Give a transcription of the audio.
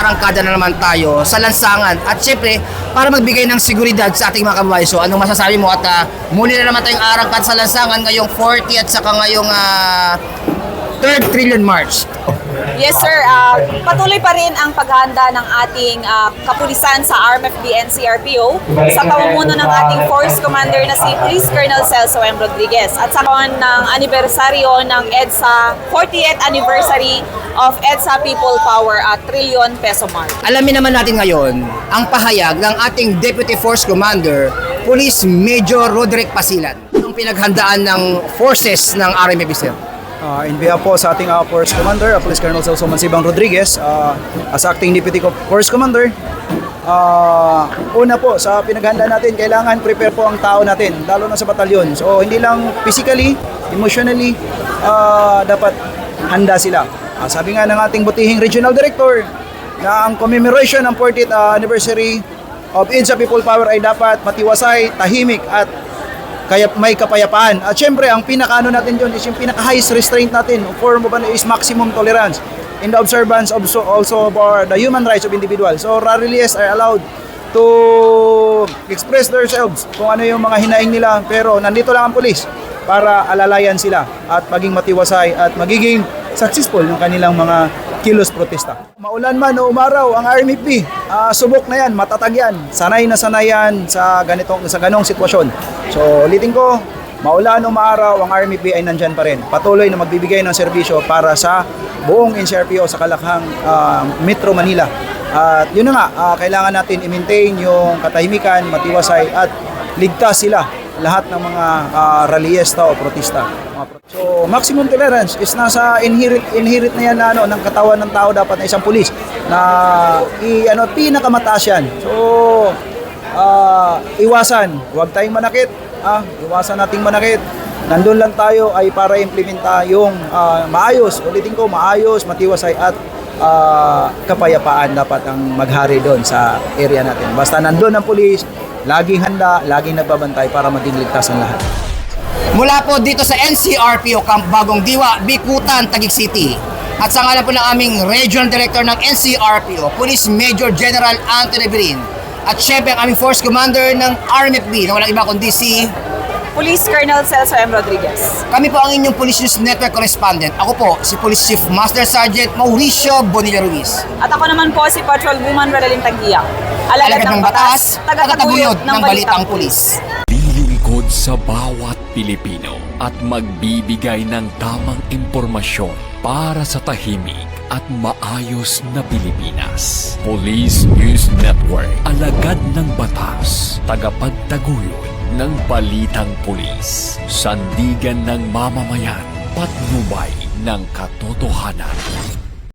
arangkada na naman tayo sa lansangan at syempre para magbigay ng seguridad sa ating mga kababayan. So anong masasabi mo at muli na naman tayong arangkada sa lansangan ngayong 40 at saka ngayong 3rd Trillion March. Yes sir, patuloy pa rin ang paghahanda ng ating kapulisan sa RMFB NCRPO sa pamumuno ng ating Force Commander na si Police Colonel Celso M. Rodriguez at sa kawan ng anibersaryo ng EDSA 40th anniversary of EDSA People Power at Trillion Peso March. Alamin naman natin ngayon ang pahayag ng ating Deputy Force Commander, Police Major Roderick Pasilan. Ang pinaghandaan ng forces ng RMFB, sir. In behalf po sa ating Force Commander, Police Colonel Celso Mansibang Rodriguez, as acting Deputy Force Commander, una po sa pinaghanda natin, kailangan prepare po ang tao natin, lalo na sa batalyon. So hindi lang physically, emotionally, dapat handa sila. Sabi nga ng ating butihing Regional Director na ang commemoration ng 40th anniversary of EDSA People Power ay dapat matiwasay, tahimik at kaya may kapayapaan. At syempre, ang pinakaano natin dyan is yung pinaka-highest restraint natin. Form of is maximum tolerance in the observance of also for the human rights of individuals. So, rallies are allowed to express themselves kung ano yung mga hinaing nila. Pero nandito lang ang pulis para alalayan sila at maging matiwasay at magiging successful yung kanilang mga kilos protesta. Maulan man o umaraw ang RMFB, subok na yan, matatag yan, sanay na sanay yan sa ganong sitwasyon. So ulitin ko, maulan o maaraw ang RMFB ay nandyan pa rin. Patuloy na magbibigay ng serbisyo para sa buong NCRPO sa kalakhang Metro Manila. At yun na nga, kailangan natin i-maintain yung katahimikan, matiwasay at ligtas sila lahat ng mga rallyista o protesta. So maximum tolerance is nasa inherent na yan na ng katawan ng tao dapat na isang pulis na pinakamataas yan. So iwasan, huwag tayong manakit, iwasan nating manakit. Nandun lang tayo ay para implementa yung maayos, ulitin ko, maayos, matiwasay at kapayapaan dapat ang maghari doon sa area natin. Basta nandun ang pulis, laging handa, laging nagbabantay para maging ligtas ang lahat. Mula po dito sa NCRPO Camp Bagong Diwa, Bikutan, Taguig City. At sa ngalan po ng aming Regional Director ng NCRPO, Police Major General Anthony Brin. At syempre ang aming Force Commander ng RMFB na walang iba kundi si Police Colonel Celso M. Rodriguez. kami po ang inyong Police News Network Correspondent. Ako po si Police Chief Master Sergeant Mauricio Bonilla Ruiz. At ako naman po si Patrolwoman Marilyn Tagiang. Alagad ng batas, tagataguyod ng balitang pulis. Lilingkod sa bawat Pilipino at magbibigay ng tamang impormasyon para sa tahimik at maayos na Pilipinas. Police News Network, alagad ng batas, tagapagtaguyod ng balitang pulis, sandigan ng mamamayan, patnubay ng katotohanan.